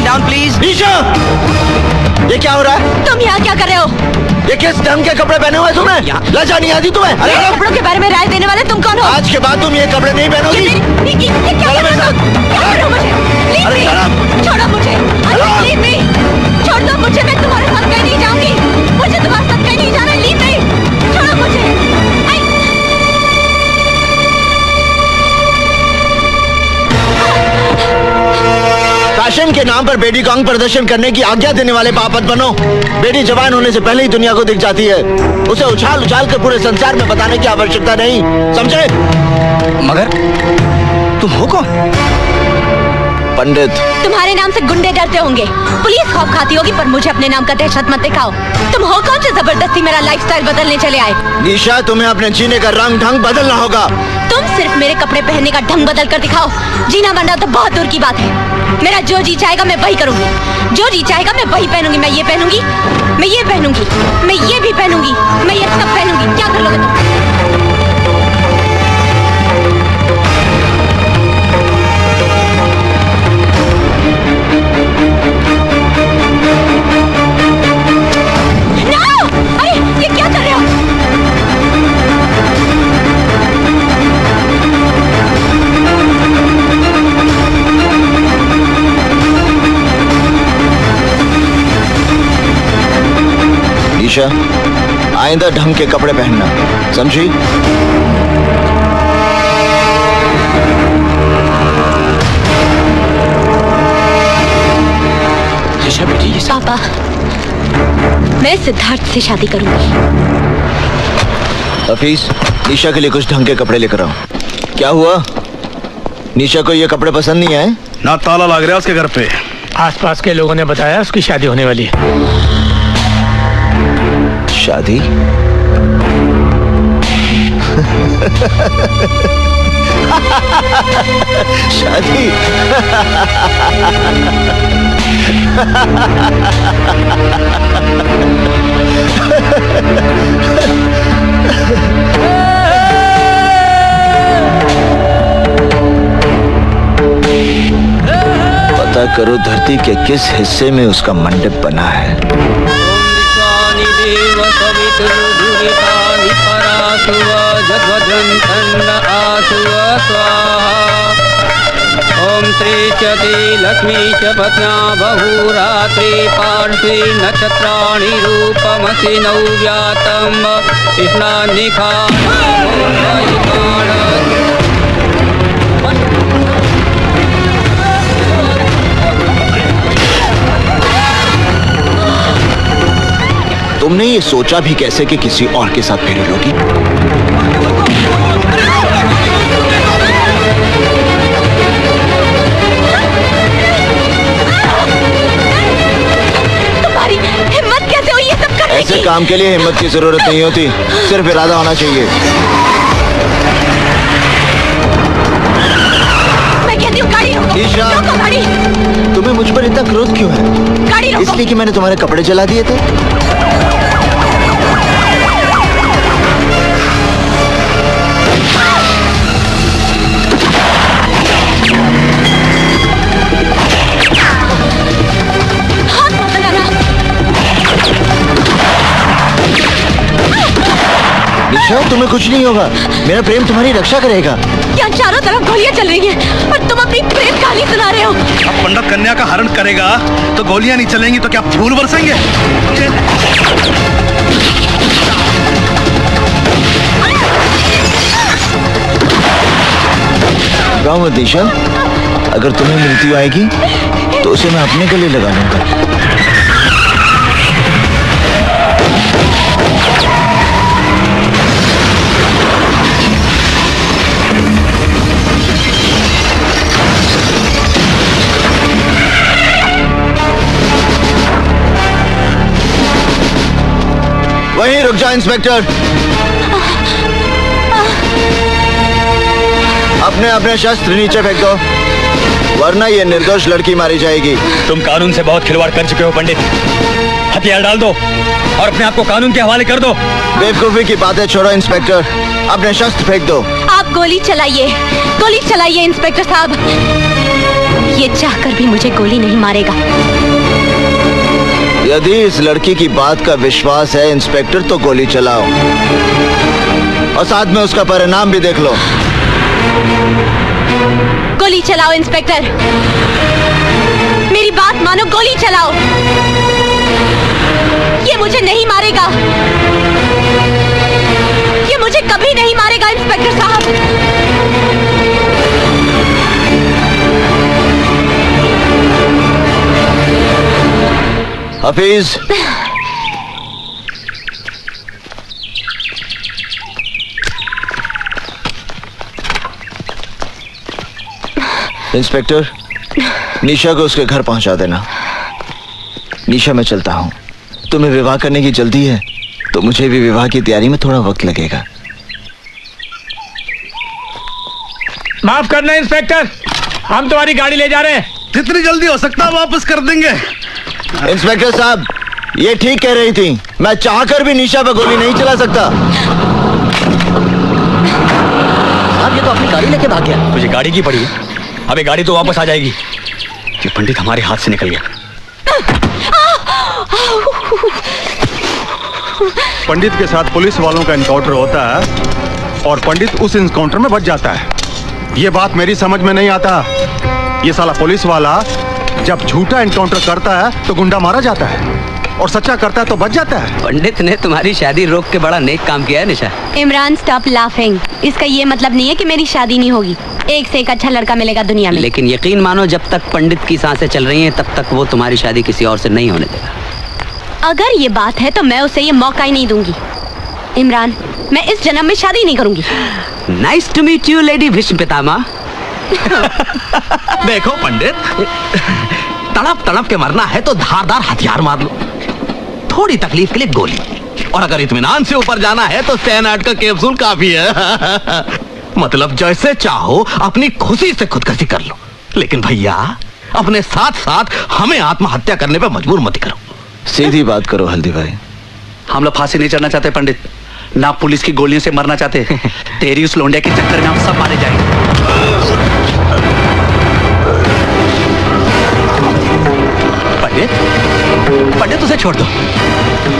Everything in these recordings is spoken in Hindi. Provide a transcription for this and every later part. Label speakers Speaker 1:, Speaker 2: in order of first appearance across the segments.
Speaker 1: Down please.
Speaker 2: निशा, ये क्या हो रहा है?
Speaker 3: तुम यहाँ क्या कर रहे हो?
Speaker 2: ये किस ढंग के कपड़े पहने हुए तुम्हें? लज्जा नहीं आती तुम्हें? अरे
Speaker 3: मेरे कपड़ों के बारे में राय देने वाले तुम कौन हो?
Speaker 2: आज के बाद तुम ये कपड़े नहीं पहनोगी।
Speaker 3: ये क्या कर रहे हो? क्या कर रहे हो मुझे? Leave me! छोड़ो मुझे। Leave me! छोड़ दो मुझे, मैं तुम्हारे साथ कहीं नहीं जाऊंगी। मुझे तुम्हारे साथ कहीं नहीं जाना। Leave me! छोड़ो मुझे।
Speaker 2: फैशन के नाम पर बेटी को अंग प्रदर्शन करने की आज्ञा देने वाले पाप मत बनो। बेटी जवान होने से पहले ही दुनिया को दिख जाती है। उसे उछाल उछाल कर पूरे संसार में बताने की आवश्यकता नहीं, समझे?
Speaker 1: मगर तुम हो कौन?
Speaker 2: पंडित।
Speaker 3: तुम्हारे नाम से गुंडे डरते होंगे, पुलिस खौफ खाती होगी, पर मुझे अपने नाम का दहशत मत दिखाओ। तुम हो कौन जो जबरदस्ती मेरा लाइफस्टाइल बदलने चले आए?
Speaker 2: निशा, तुम्हें अपने जीने का रंग ढंग बदलना होगा।
Speaker 3: तुम सिर्फ मेरे कपड़े पहनने का ढंग बदल कर दिखाओ। जीना मरना तो बहुत दूर की बात है। मेरा जो जी चाहेगा मैं वही करूंगी, जो जी चाहेगा मैं वही पहनूंगी। मैं ये पहनूंगी, मैं ये पहनूंगी, मैं ये भी पहनूंगी, मैं ये सब पहनूंगी। क्या कर लोगे तुम?
Speaker 2: निशा, आइंदा ढंग के कपड़े पहनना, समझी?
Speaker 1: निशा बेटी, ये
Speaker 3: पापा, मैं सिद्धार्थ से शादी करूंगी।
Speaker 2: हफीज, निशा के लिए कुछ ढंग के कपड़े लेकर आओ। क्या हुआ? निशा को ये कपड़े पसंद नहीं आए?
Speaker 4: ना ताला लग रहा है उसके घर पे।
Speaker 5: आसपास के लोगों ने बताया उसकी शादी होने वाली है।
Speaker 2: शादी? शादी? पता करो धरती के किस हिस्से में उसका मंडप बना है।
Speaker 6: ओम श्री चति लक्ष्मी च पत्ना बहुरात्रि पार्श्वे नक्षत्राणि रूपमसि नव्यातम स्नानिखा।
Speaker 2: तुमने ये सोचा भी कैसे कि किसी और के साथ फेरे लोगी?
Speaker 3: तुम्हारी हिम्मत कैसे हुई ये सब करने की?
Speaker 2: ऐसे काम के लिए हिम्मत की जरूरत नहीं होती, सिर्फ इरादा होना चाहिए।
Speaker 3: मैं कहती हूँ गाड़ी रोको।
Speaker 2: ईशा,
Speaker 3: रोको गाड़ी।
Speaker 2: तुम्हें मुझ पर इतना क्रोध क्यों है?
Speaker 3: गाड़ी रोको।
Speaker 2: इसलिए कि मैंने तुम्हारे कपड़े जला दिए थे? निशा, तुम्हें कुछ नहीं होगा। मेरा प्रेम तुम्हारी रक्षा करेगा।
Speaker 3: यहाँ चारों तरफ गोलियां चल रही हैं और तुम अपनी प्रेम कहानी सुना रहे हो।
Speaker 4: अब पंडित कन्या का हरण करेगा तो गोलियां नहीं चलेंगी तो क्या फूल बरसेंगे?
Speaker 2: गाँव में दिशा, अगर तुम्हें मृत्यु आएगी तो उसे मैं अपने गले लगा लूंगा। वहीं रुक जा इंस्पेक्टर। अपने अपने शस्त्र नीचे फेंक दो, वरना ये निर्दोष लड़की मारी जाएगी।
Speaker 1: तुम कानून से बहुत खिलवाड़ कर चुके हो पंडित। हथियार डाल दो और अपने आप को कानून के हवाले कर दो।
Speaker 2: बेवकूफी की बातें छोड़ो इंस्पेक्टर, अपने शस्त्र फेंक दो।
Speaker 3: आप गोली चलाइए इंस्पेक्टर साहब। ये चाहकर भी मुझे गोली नहीं मारेगा।
Speaker 2: यदि इस लड़की की बात का विश्वास है इंस्पेक्टर, तो गोली चलाओ और साथ में उसका परिणाम भी देख लो।
Speaker 3: गोली चलाओ इंस्पेक्टर, मेरी बात मानो, गोली चलाओ। ये मुझे नहीं मारेगा, ये मुझे कभी नहीं मारेगा इंस्पेक्टर साहब।
Speaker 2: हफीज, इंस्पेक्टर, निशा को उसके घर पहुंचा देना। निशा, मैं चलता हूं। तुम्हें विवाह करने की जल्दी है तो मुझे भी विवाह की तैयारी में थोड़ा वक्त लगेगा।
Speaker 5: माफ करना इंस्पेक्टर, हम तुम्हारी गाड़ी ले जा रहे हैं।
Speaker 4: जितनी जल्दी हो सकता है वापस कर देंगे।
Speaker 2: इंस्पेक्टर साहब, ये ठीक कह रही थी। मैं चाहकर भी निशा पर गोली नहीं चला सकता।
Speaker 1: आप ये तो अपनी गाड़ी लेके भाग गया। मुझे गाड़ी की पड़ी है, अबे गाड़ी तो वापस आ जाएगी। ये पंडित हमारे हाथ से निकल गया।
Speaker 7: पंडित के साथ पुलिस वालों का एनकाउंटर होता है और पंडित उस एनकाउंटर में बच जाता है। ये बात मेरी समझ में नहीं आता। ये साला पुलिस वाला जब झूठा एनकाउंटर करता है तो गुंडा मारा जाता है और सच्चा करता है तो बच जाता है।
Speaker 6: पंडित ने तुम्हारी शादी रोक के बड़ा नेक काम किया है निशा।
Speaker 3: Imran, stop laughing. इसका ये मतलब नहीं है कि मेरी शादी नहीं होगी। एक से एक अच्छा लड़का मिलेगा दुनिया में।
Speaker 6: लेकिन यकीन मानो, जब तक पंडित की सांसें चल रही हैं तब तक वो तुम्हारी शादी किसी और से नहीं होने देगा।
Speaker 3: अगर ये बात है तो मैं उसे ये मौका ही नहीं दूंगी। इमरान, मैं इस जन्म में शादी नहीं करूंगी।
Speaker 6: Nice to meet you lady Bhishma Pitamah.
Speaker 4: देखो पंडित,
Speaker 8: तड़प तड़प के मरना है तो धारदार हथियार मार लो, थोड़ी तकलीफ के लिए गोली, और अगर इत्मीनान से ऊपर जाना है तो सैनाट का कैप्सूल काफी है। मतलब जैसे चाहो अपनी खुशी से खुदकुशी कर लो, लेकिन भैया अपने साथ साथ हमें आत्महत्या करने पे मजबूर मत करो।
Speaker 2: सीधी बात करो हल्दी भाई।
Speaker 4: हम लोग फांसी नहीं चढ़ना चाहते पंडित, ना पुलिस की गोलियों से मरना चाहते। तेरी उस लोंडिया के चक्कर में हम सब मारे जाएंगे।
Speaker 8: पंडित, पंडित उसे छोड़ दो,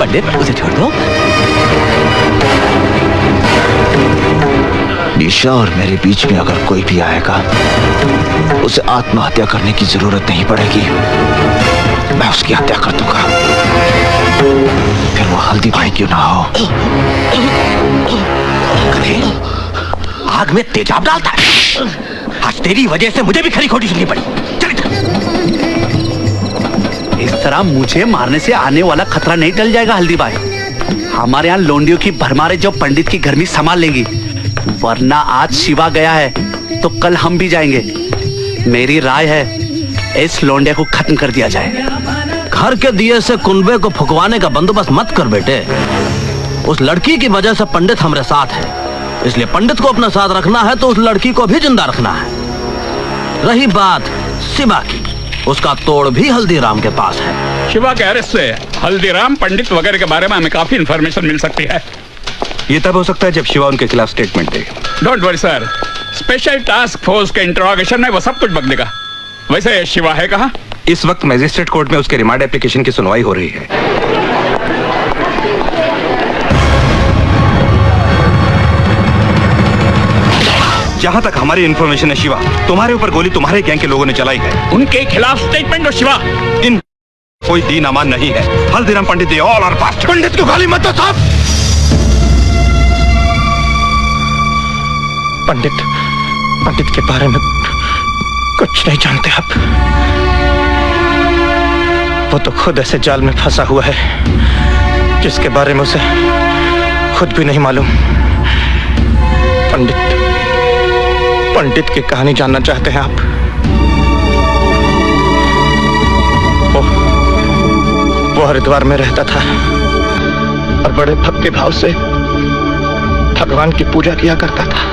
Speaker 8: पंडित उसे छोड़ दो।
Speaker 2: निशा और मेरे बीच में अगर कोई भी आएगा उसे आत्महत्या करने की जरूरत नहीं पड़ेगी, मैं उसकी हत्या कर दूंगा, फिर वो हल्दी भाई क्यों ना हो।
Speaker 8: आग में तेजाब डालता है। आज तेरी वजह से मुझे भी खरी खोटी सुननी पड़ी। चल
Speaker 4: इस तरह मुझे मारने से आने वाला खतरा नहीं टल जाएगा हल्दी भाई। हमारे यहाँ लोंडियों की भरमारे जो पंडित की गर्मी संभाल लेंगी, वरना आज शिवा गया है तो कल हम भी जाएंगे। मेरी राय है इस लोंडिया को खत्म कर दिया जाए।
Speaker 8: घर के दिए से कुनबे को फुकवाने का बंदोबस्त मत कर बेटे। उस लड़की की वजह से पंडित हमारे साथ है, इसलिए पंडित को अपने साथ रखना है तो उस लड़की को भी जिंदा रखना है। रही बात शिवा की, उसका तोड़ भी हल्दीराम के पास है।
Speaker 9: शिवा के अरेस्ट से हल्दीराम, पंडित वगैरह के बारे में हमें काफी इंफॉर्मेशन मिल सकती है।
Speaker 7: ये तब हो सकता है जब शिवा उनके खिलाफ statement they.
Speaker 9: Don't worry sir, special task force के इंटरोगेशन में वो सब कुछ बदलेगा। वैसे शिवा है कहाँ?
Speaker 7: इस वक्त मैजिस्ट्रेट कोर्ट में उसके रिमांड एप्लीकेशन की सुनवाई हो रही है। जहां तक हमारी इंफॉर्मेशन है शिवा, तुम्हारे ऊपर गोली तुम्हारे गैंग के लोगों ने चलाई है।
Speaker 9: उनके खिलाफ स्टेटमेंट दो शिवा।
Speaker 7: इन कोई दीन अमान नहीं है। हल्दीराम पंडित दे ऑल आर पास्ट।
Speaker 8: पंडित को गाली मत दो साहब।
Speaker 5: पंडित के बारे में कुछ नहीं जानते आप। वो तो खुद ऐसे जाल में फंसा हुआ है जिसके बारे में उसे खुद भी नहीं मालूम। पंडित की कहानी जानना चाहते हैं आप? वो हरिद्वार में रहता था और बड़े भक्ति भाव से भगवान की पूजा किया करता था।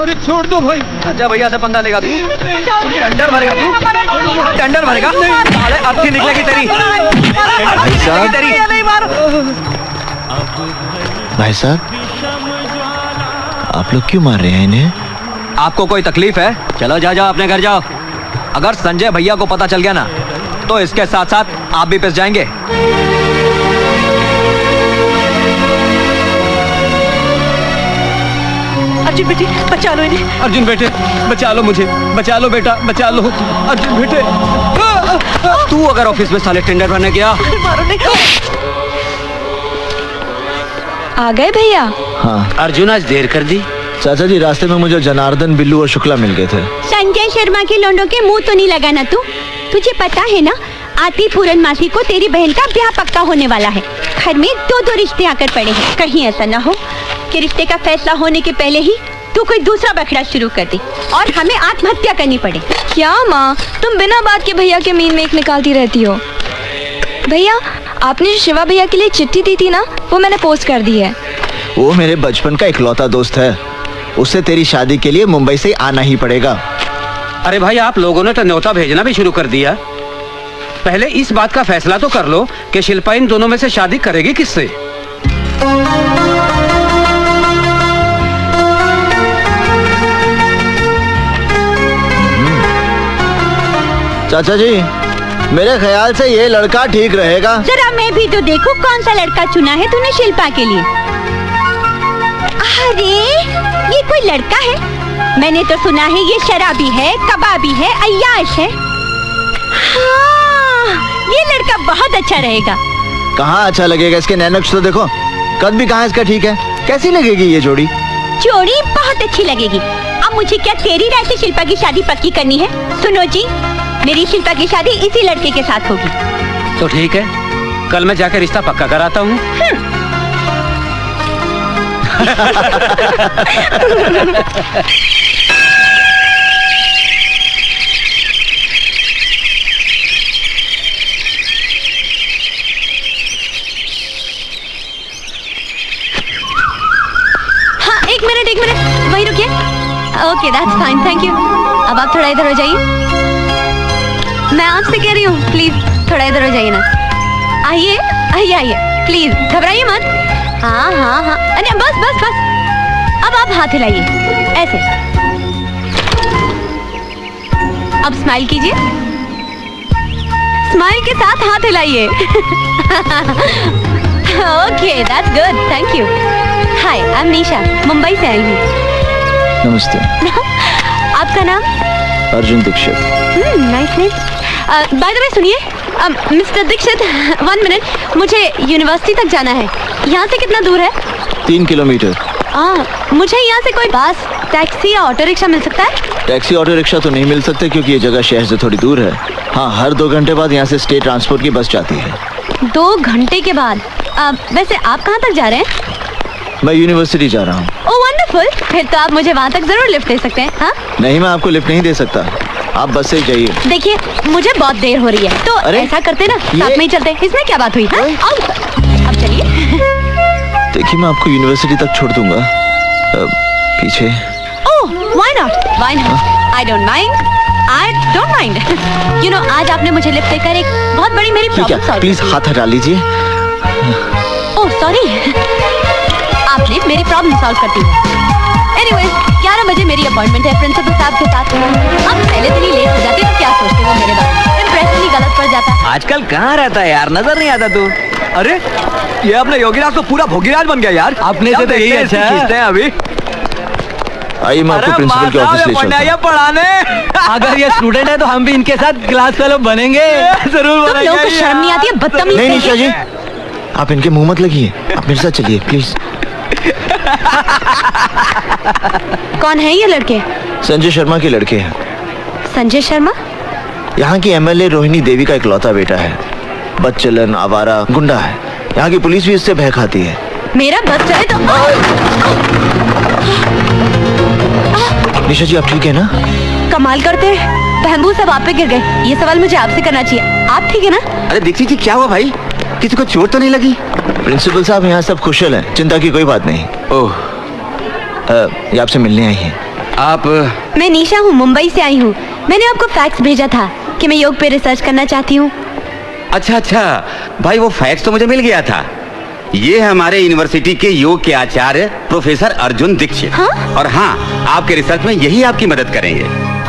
Speaker 8: अरे छोड़ दो भाई।
Speaker 6: अच्छा भैया से पंगा लेगा तू? टेंडर भरेगा तू? टेंडर भरेगा? साले अर्थी निकलेगी तेरी।
Speaker 2: भाई साहब, भाई साहब, आप लोग क्यों मार रहे हैं इन्हें?
Speaker 6: आपको कोई तकलीफ है? चलो जाओ अपने घर जाओ। अगर संजय भैया को पता चल गया ना तो इसके साथ साथ आप भी पिस जाएंगे।
Speaker 3: अर्जुन बेटे बचा लो इन्हें।
Speaker 8: अर्जुन बेटे बचा लो मुझे, बचा लो बेटा, बचा लो अर्जुन बेटे।
Speaker 6: तू अगर ऑफिस में साले टेंडर भरने गया।
Speaker 3: आ गए भैया?
Speaker 2: हाँ
Speaker 6: अर्जुन आज देर कर दी।
Speaker 2: चाचा जी, रास्ते में मुझे जनार्दन, बिल्लू और शुक्ला मिल गए थे।
Speaker 3: संजय शर्मा के लोंडों के मुंह तो नहीं लगाना तू। तुझे पता है ना, आती पूरन मासी को तेरी बहन का ब्याह पक्का होने वाला है। घर में दो दो रिश्ते आकर पड़े हैं। कहीं ऐसा ना हो कि रिश्ते का फैसला होने के पहले ही तू कोई दूसरा बखड़ा शुरू कर दी और हमें आत्महत्या करनी पड़े।
Speaker 10: क्या माँ, तुम बिना बात के भैया के मीन में एक निकालती रहती हो। भैया, आपने जो शिवा भैया के लिए चिट्ठी दी थी ना, वो मैंने पोस्ट कर दी है।
Speaker 2: वो मेरे बचपन का इकलौता दोस्त है। उससे तेरी शादी के लिए मुंबई से आना ही पड़ेगा।
Speaker 6: अरे भाई, आप लोगों ने तो न्योता भेजना भी शुरू कर दिया। पहले इस बात का फैसला तो कर लो कि शिल्पा इन दोनों में से शादी करेगी किससे।
Speaker 2: चाचा जी, मेरे ख्याल से ये लड़का ठीक रहेगा।
Speaker 3: जरा मैं भी तो देखूं कौन सा लड़का चुना है तूने शिल्पा के लिए। अरे ये कोई लड़का है? मैंने तो सुना है ये शराबी है, कबाबी है, अय्याश है। हाँ, ये लड़का बहुत अच्छा रहेगा।
Speaker 2: कहाँ अच्छा लगेगा? इसके नैनक्स तो देखो, कद भी कहाँ इसका ठीक है। कैसी लगेगी ये जोड़ी?
Speaker 3: जोड़ी बहुत अच्छी लगेगी। अब मुझे क्या तेरी राय से शिल्पा की शादी पक्की करनी है? सुनो जी, मेरी शिल्पा की शादी इसी लड़के के साथ होगी।
Speaker 6: तो ठीक है, कल मैं जाकर रिश्ता पक्का कराता हूँ।
Speaker 3: हाँ, एक मिनट वही रुकिए। Okay, that's fine, thank you. अब आप थोड़ा इधर हो जाइए। मैं आपसे कह रही हूँ, प्लीज थोड़ा इधर हो जाइए ना। आइए आइए आइए, प्लीज घबराइए मत। हाँ हाँ हाँ, अरे बस बस बस। अब आप हाथ हिलाइए ऐसे। अब स्माइल कीजिए। स्माइल के साथ हाथ हिलाइए। Okay, that's good, thank you. Hi, I am Nisha, Mumbai से आई हूँ।
Speaker 2: नमस्ते।
Speaker 3: आपका नाम?
Speaker 2: Arjun Dikshit.
Speaker 3: Nice name. By the way सुनिए, मिस्टर दीक्षित, 1 मिनट, मुझे यूनिवर्सिटी तक जाना है। यहाँ से कितना दूर है?
Speaker 2: 3 किलोमीटर।
Speaker 3: मुझे यहाँ से कोई बस, टैक्सी या ऑटो रिक्शा मिल सकता है?
Speaker 2: टैक्सी ऑटो रिक्शा तो नहीं मिल सकते क्योंकि ये जगह शहर से थोड़ी दूर है। हाँ, हर 2 घंटे बाद यहाँ से स्टेट ट्रांसपोर्ट की बस जाती है।
Speaker 3: 2 घंटे के बाद? वैसे आप कहाँ तक जा रहे हैं?
Speaker 2: मैं यूनिवर्सिटी जा रहा हूँ।
Speaker 3: ओह वंडरफुल, फिर तो आप मुझे वहाँ तक जरूर लिफ्ट दे सकते हैं। हाँ?
Speaker 2: नहीं, मैं आपको लिफ्ट नहीं दे सकता, आप बस से ही जाइए।
Speaker 3: देखिए, मुझे बहुत देर हो रही है, तो ऐसा करते ना, साथ में ही चलते। इसमें क्या बात हुई? हाँ? अब चलिए।
Speaker 2: देखिए, मैं आपको यूनिवर्सिटी तक छोड़ दूंगा। पीछे।
Speaker 3: ओह, why not? Why not? I don't mind. I don't mind. You know, आज आपने मुझे लिफ्ट देकर एक बहुत बड़ी मेरी प्रॉब्लम सॉल्व।
Speaker 2: प्लीज हाथ हटा लीजिए।
Speaker 3: ओह सॉरी, आपने मेरी प्रॉब्लम सॉल्व कर दी। एनीवेज, 11 बजे मेरी अपॉइंटमेंट है प्रिंसिपल साहब के साथ। अब पहले दिन ही लेट हो जाते तो क्या सोचते वो मेरे बारे में? इंप्रेशन ही गलत पड़ जाता।
Speaker 6: आजकल कहाँ रहता है यार, नजर नहीं आता तू। अरे ये अपने योगीराज तो पूरा भोगीराज बन गया यार। अपने से तो यही अच्छा खींचते हैं अभी।
Speaker 2: आइए, मैं आपको प्रिंसिपल के ऑफिस ले चलता हूं।
Speaker 6: पढ़ाने अगर ये स्टूडेंट है तो हम भी इनके साथ क्लास फेलो बनेंगे। जरूर
Speaker 3: तुम लोगों को शर्म नहीं आती है? बदतमीज।
Speaker 2: नहीं निशा जी, आप इनके मुंह मत लगिए, आप मेरे साथ चलिए प्लीज।
Speaker 3: कौन है ये लड़के?
Speaker 2: संजय शर्मा के लड़के हैं।
Speaker 3: संजय शर्मा?
Speaker 2: यहाँ की एमएलए रोहिणी देवी का इकलौता बेटा है। बदचलन, आवारा, गुंडा है। यहाँ की पुलिस भी इससे भय खाती है।
Speaker 3: मेरा बस चले तो।
Speaker 2: निशा जी, आप ठीक है ना?
Speaker 3: कमाल करते हैं, बहबू सब आप पे गिर गए। ये सवाल मुझे आपसे करना चाहिए। आप ठीक है ना?
Speaker 6: अरे दीक्षित जी, क्या हुआ भाई? किसी को चोट तो नहीं लगी?
Speaker 2: प्रिंसिपल साहब, यहाँ सब कुशल हैं, चिंता की कोई बात नहीं। ओह, ये आपसे मिलने आई हैं।
Speaker 6: आप
Speaker 3: मैं निशा हूँ, मुंबई से आई हूँ। मैंने आपको फैक्स भेजा था कि मैं योग पे रिसर्च करना चाहती हूँ।
Speaker 11: अच्छा भाई, वो फैक्स तो मुझे मिल गया था। ये है हमारे यूनिवर्सिटी के योग के आचार्य प्रोफेसर अर्जुन दीक्षित।
Speaker 3: हाँ?
Speaker 11: और हाँ, आपके रिसर्च में यही आपकी मदद करेंगे।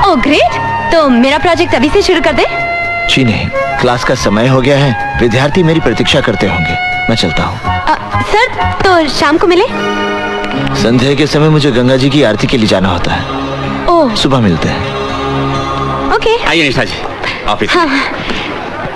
Speaker 3: ओह ग्रेट, तो मेरा प्रोजेक्ट अभी से शुरू कर दे।
Speaker 2: जी नहीं, क्लास का समय हो गया है, विद्यार्थी मेरी प्रतीक्षा करते होंगे। मैं चलता हूँ।
Speaker 3: सर, तो शाम को मिले।
Speaker 2: संध्या के समय मुझे गंगा जी की आरती के लिए जाना होता है।
Speaker 3: ओह,
Speaker 2: सुबह मिलते हैं।
Speaker 3: ओके।
Speaker 11: आइए निशा जी, ऑफिस।
Speaker 3: हाँ।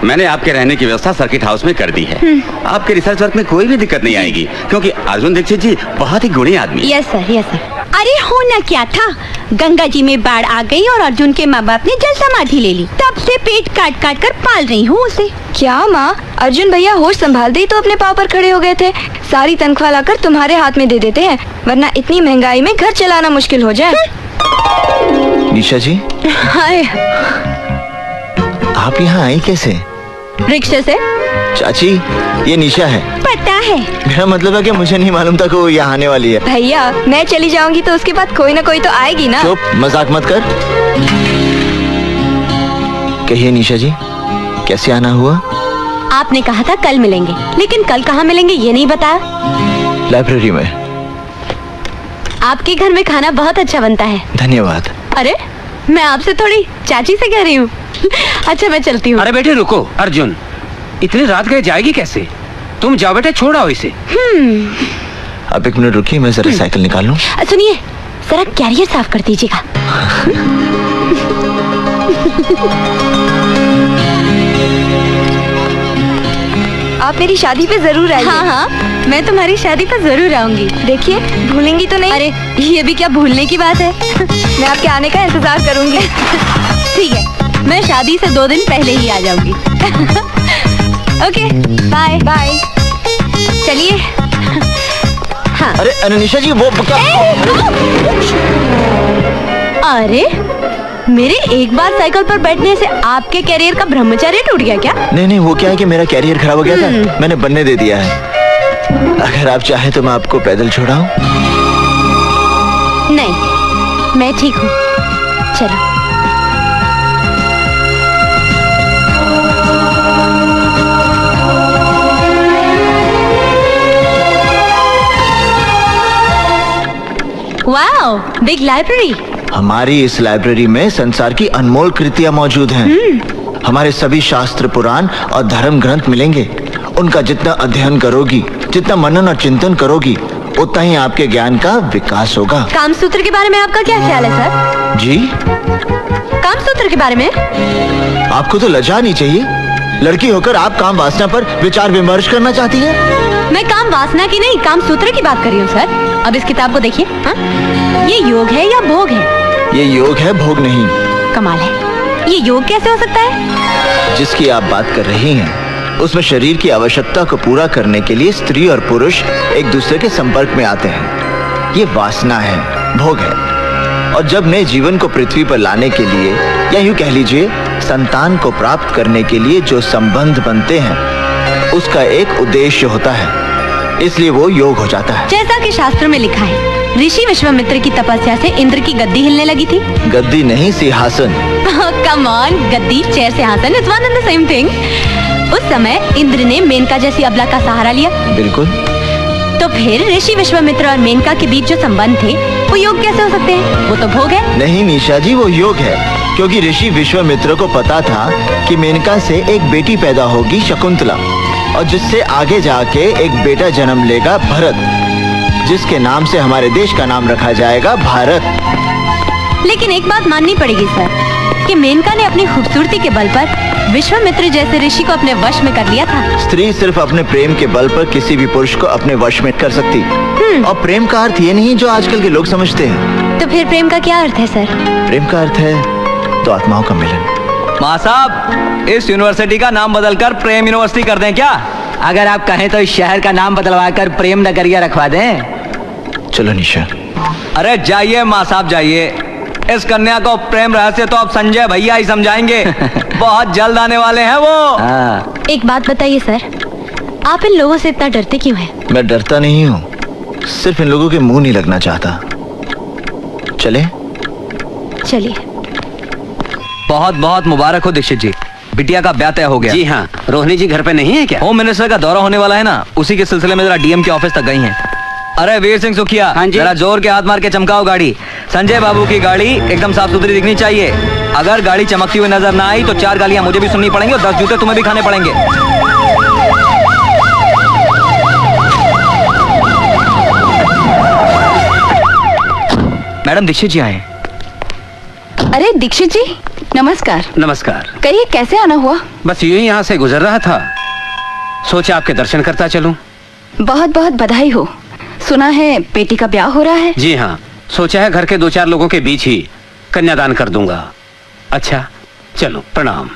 Speaker 11: मैंने आपके रहने की व्यवस्था सर्किट हाउस में कर दी है। आपके रिसर्च वर्क में कोई भी दिक्कत नहीं आएगी, क्योंकि अर्जुन दीक्षित जी बहुत ही गुणी आदमी।
Speaker 3: Yes sir, yes sir. अरे होना क्या था, गंगा जी में बाढ़ आ गई और अर्जुन के माँ बाप ने जल समाधि ले ली। तब से पेट काट काट कर पाल रही हूँ उसे।
Speaker 10: क्या माँ, अर्जुन भैया होश संभालते ही तो अपने पाँव पर खड़े हो गए थे। सारी तनख्वाह लाकर तुम्हारे हाथ में दे देते हैं, वरना इतनी महंगाई में घर चलाना मुश्किल हो जाए।
Speaker 2: निशा जी,
Speaker 3: हाय।
Speaker 2: आप यहाँ आई कैसे?
Speaker 3: रिक्शे से।
Speaker 2: चाची, ये निशा है।
Speaker 3: पता है।
Speaker 2: मेरा मतलब है कि मुझे नहीं मालूम था कि वो यहाँ आने वाली है।
Speaker 10: भैया, मैं चली जाऊंगी तो उसके बाद कोई ना कोई तो आएगी ना।
Speaker 2: चुप, मजाक मत कर। कहिए निशा जी, कैसे आना हुआ?
Speaker 3: आपने कहा था कल मिलेंगे, लेकिन कल कहाँ मिलेंगे ये नहीं बताया।
Speaker 2: लाइब्रेरी में।
Speaker 3: आपके घर में खाना बहुत अच्छा बनता है।
Speaker 2: धन्यवाद।
Speaker 3: अरे, मैं आपसे थोड़ी चाची से कह रही हूँ। अच्छा, मैं चलती हूँ।
Speaker 6: अरे बेटे रुको, अर्जुन इतनी रात गए जाएगी कैसे? तुम जाओ बेटे, छोड़ आओ इसे।
Speaker 2: आप एक मिनट रुकिए, मैं जरा साइकिल निकाल लूं।
Speaker 3: सुनिए, जरा कैरियर साफ कर दीजिएगा।
Speaker 10: आप मेरी शादी पे जरूर आइए।
Speaker 3: हाँ, मैं तुम्हारी शादी पर जरूर आऊंगी।
Speaker 10: देखिए, भूलेंगी तो नहीं?
Speaker 3: अरे, ये भी क्या भूलने की बात है।
Speaker 10: मैं आपके आने का इंतजार करूंगी।
Speaker 3: ठीक है, मैं शादी से 2 दिन पहले ही आ जाऊंगी। Okay, bye bye. चलिए। हाँ।
Speaker 2: अरे निशा जी, वो
Speaker 3: अरे, मेरे एक बार साइकिल पर बैठने से आपके कैरियर का ब्रह्मचर्य टूट गया क्या?
Speaker 2: नहीं, वो क्या है कि मेरा कैरियर खराब हो गया था, मैंने बनने दे दिया है। अगर आप चाहें तो मैं आपको पैदल छोड़ाऊं?
Speaker 3: नहीं, मैं ठीक हूँ। चलो। Wow, big library.
Speaker 2: हमारी इस लाइब्रेरी में संसार की अनमोल कृतियां मौजूद हैं। हमारे सभी शास्त्र, पुराण और धर्म ग्रंथ मिलेंगे। उनका जितना अध्ययन करोगी, जितना मनन और चिंतन करोगी, उतना ही आपके ज्ञान का विकास होगा।
Speaker 3: कामसूत्र के बारे में आपका क्या ख्याल है सर?
Speaker 2: जी,
Speaker 3: कामसूत्र के बारे में?
Speaker 2: आपको तो लज्जा नहीं चाहिए। लड़की होकर आप काम वासना पर विचार विमर्श करना चाहती हैं?
Speaker 3: मैं काम वासना की नहीं, कामसूत्र की बात कर रही हूँ सर। अब इस किताब को देखिए। ये योग है या भोग है?
Speaker 2: ये योग है, भोग नहीं।
Speaker 3: कमाल है, ये योग कैसे हो सकता है?
Speaker 2: जिसकी आप बात कर रही हैं, उसमें शरीर की आवश्यकता को पूरा करने के लिए स्त्री और पुरुष एक दूसरे के संपर्क में आते हैं। ये वासना है, भोग है। और जब नए जीवन को पृथ्वी पर लाने के लिए, या यूं कह लीजिए संतान को प्राप्त करने के लिए जो संबंध बनते हैं, उसका एक उद्देश्य होता है, इसलिए वो योग हो जाता है।
Speaker 3: जैसा कि शास्त्रों में लिखा है, ऋषि विश्वामित्र की तपस्या से इंद्र की गद्दी हिलने लगी थी।
Speaker 2: गद्दी नहीं, सिंहासन।
Speaker 3: कम ऑन, गद्दी, चेयर, सिंहासन, it's one and the same thing. उस समय इंद्र ने मेनका जैसी अबला का सहारा लिया।
Speaker 2: बिल्कुल।
Speaker 3: तो फिर ऋषि विश्वामित्र और मेनका के बीच जो संबंध थे, वो योग कैसे हो सकते हैं? वो तो भोग है।
Speaker 2: नहीं निशा जी, वो योग है, क्योंकि ऋषि विश्वामित्र को पता था कि मेनका से एक बेटी पैदा होगी, शकुंतला, और जिससे आगे जाके एक बेटा जन्म लेगा, भरत, जिसके नाम से हमारे देश का नाम रखा जाएगा, भारत।
Speaker 3: लेकिन एक बात माननी पड़ेगी सर, कि मेनका ने अपनी खूबसूरती के बल पर विश्वामित्र जैसे ऋषि को अपने वश में कर लिया था।
Speaker 2: स्त्री सिर्फ अपने प्रेम के बल पर किसी भी पुरुष को अपने वश में कर सकती। और प्रेम का अर्थ ये नहीं जो आजकल के लोग समझते हैं।
Speaker 3: तो फिर प्रेम का क्या अर्थ है सर?
Speaker 2: प्रेम का अर्थ है तो आत्माओं का मिलन।
Speaker 1: माँ साहब, इस यूनिवर्सिटी का नाम बदलकर प्रेम यूनिवर्सिटी कर दें क्या?
Speaker 12: अगर आप कहें तो इस शहर का नाम बदलवा कर प्रेम नगरिया रखवा दें।
Speaker 2: चलो निशा।
Speaker 1: अरे जाइए माँ साहब, जाइए। इस कन्या को प्रेम रहस्य तो अब संजय भैया ही समझाएंगे। बहुत जल्द आने वाले हैं वो।
Speaker 3: एक बात बताइए सर, आप इन लोगों से इतना डरते क्यों हैं?
Speaker 2: मैं डरता नहीं हूँ, सिर्फ इन लोगों के मुंह नहीं लगना चाहता। चले?
Speaker 3: चलिए।
Speaker 1: बहुत बहुत मुबारक हो दीक्षित जी, बिटिया का ब्याह तय हो गया।
Speaker 6: जी हाँ, रोहिणी जी घर पे नहीं है क्या?
Speaker 1: होम मिनिस्टर का दौरा होने वाला है ना, उसी के सिलसिले में जरा डीएम के ऑफिस तक गई हैं। अरे वीर सिंह सुखिया,
Speaker 6: हाँ जी।
Speaker 1: जरा जोर के हाथ मार के चमकाओ गाड़ी। संजय बाबू की गाड़ी एकदम साफ सुथरी दिखनी चाहिए। अगर गाड़ी चमकती हुई नजर ना आई तो 4 गालियां मुझे भी सुननी पड़ेंगी और 10 जूते तुम्हें भी खाने पड़ेंगे। मैडम दीक्षित जी आए।
Speaker 10: अरे दीक्षित जी, नमस्कार।
Speaker 6: नमस्कार।
Speaker 10: कहिए कैसे आना हुआ?
Speaker 6: बस यूं ही यहाँ से गुजर रहा था, सोचा आपके दर्शन करता चलूं।
Speaker 10: बहुत बहुत बधाई हो। सुना है बेटी का ब्याह हो रहा है?
Speaker 6: जी हाँ, सोचा है घर के 2-4 लोगों के बीच ही कन्यादान कर दूंगा। अच्छा चलो, प्रणाम।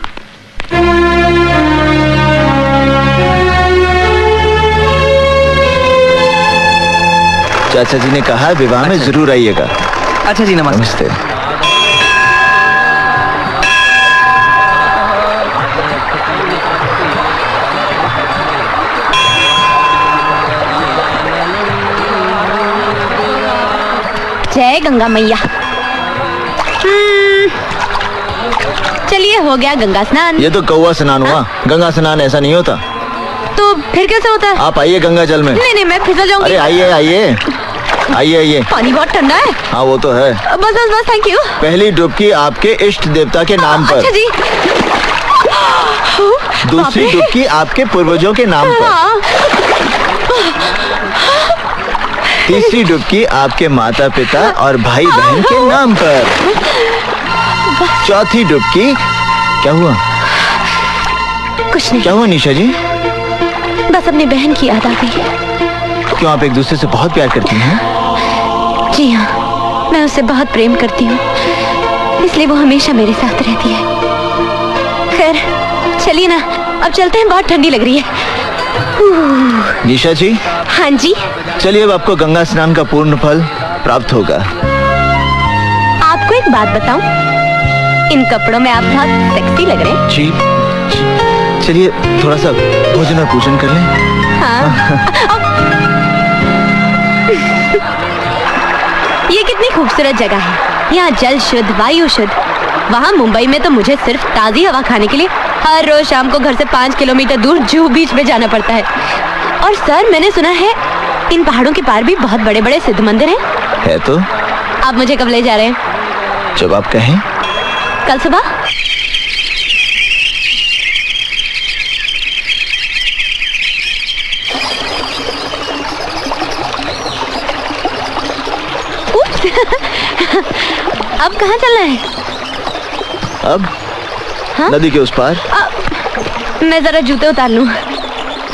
Speaker 2: चाचा जी ने कहा विवाह में जरूर आइएगा।
Speaker 1: अच्छा जी, नमस्ते।
Speaker 3: जय गंगा मैया। चलिए, हो गया गंगा स्नान।
Speaker 2: ये तो कौवा स्नान हुआ, गंगा स्नान ऐसा नहीं होता।
Speaker 3: तो फिर कैसे होता है?
Speaker 2: आप आइए गंगा जल में।
Speaker 3: नहीं नहीं, मैं फिसल जाऊंगी।
Speaker 2: अरे आइए आइए आइए आइए।
Speaker 3: पानी बहुत ठंडा है।
Speaker 2: हाँ वो तो है।
Speaker 3: बस बस बस, थैंक यू।
Speaker 2: पहली डुबकी आपके इष्ट देवता के नाम पर।
Speaker 3: अच्छा जी।
Speaker 2: दूसरी
Speaker 3: बाप रे।
Speaker 2: डुबकी आपके पूर्वजों के नाम पर।
Speaker 3: हाँ।
Speaker 2: तीसरी डुबकी आपके माता पिता और भाई बहन के नाम पर। चौथी डुबकी, क्या हुआ?
Speaker 3: कुछ नहीं।
Speaker 2: क्या हुआ निशा जी?
Speaker 3: बस अपनी बहन की याद आ गई।
Speaker 2: क्यों, आप एक दूसरे से बहुत प्यार करती हैं?
Speaker 3: जी हाँ, मैं उससे बहुत प्रेम करती हूँ, इसलिए वो हमेशा मेरे साथ रहती है। खैर चलिए ना, अब चलते हैं, बहुत ठंडी लग रही है।
Speaker 2: निशा जी।
Speaker 3: हाँ जी।
Speaker 2: चलिए, अब आपको गंगा स्नान का पूर्ण फल प्राप्त होगा।
Speaker 3: आपको एक बात बताऊं, इन कपड़ों में आप बहुत सेक्सी लग रहे हैं।
Speaker 2: जी, चलिए थोड़ा सा भोजन और पूजन कर लें।
Speaker 3: हाँ। ये कितनी खूबसूरत जगह है। यहाँ जल शुद्ध, वायु शुद्ध। वहाँ मुंबई में तो मुझे सिर्फ ताज़ी हवा खाने के लिए हर रोज शाम को घर से 5 किलोमीटर दूर जुहू बीच में जाना पड़ता है। और सर, मैंने सुना है इन पहाड़ों के पार भी बहुत बड़े बड़े सिद्ध मंदिर हैं।
Speaker 2: है तो।
Speaker 3: आप मुझे कब ले जा रहे हैं?
Speaker 2: जब आप कहें।
Speaker 3: कल सुबह? अब कहाँ चलना है?
Speaker 2: अब
Speaker 3: हाँ?
Speaker 2: नदी के उस पार।
Speaker 3: मैं जरा जूते उतार लूं।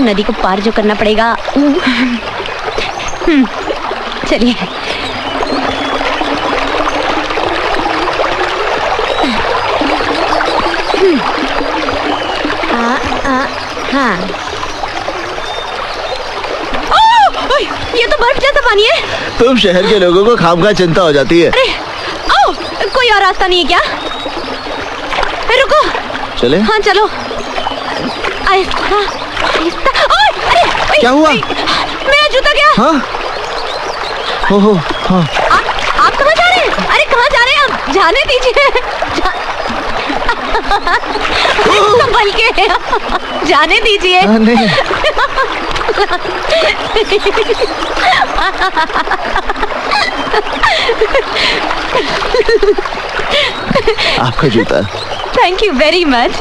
Speaker 3: नदी को पार जो करना पड़ेगा। चलिए। हाँ। ये तो बर्फ जैसा पानी है।
Speaker 2: तुम शहर के लोगों को खामखा चिंता हो जाती है।
Speaker 3: अरे, कोई और रास्ता नहीं है क्या? रुको।
Speaker 2: चले?
Speaker 3: हाँ चलो। आहिस्ता, आहिस्ता। अरे,
Speaker 2: क्या हुआ?
Speaker 3: मेरा जूता गया।
Speaker 2: हाँ? हो हाँ।
Speaker 3: आप कहाँ जा रहे हैं? अरे कहाँ जा रहे हैं आप? जाने दीजिए। संभल के, जाने दीजिए।
Speaker 2: नहीं। आपका जूता।
Speaker 3: Thank you very much.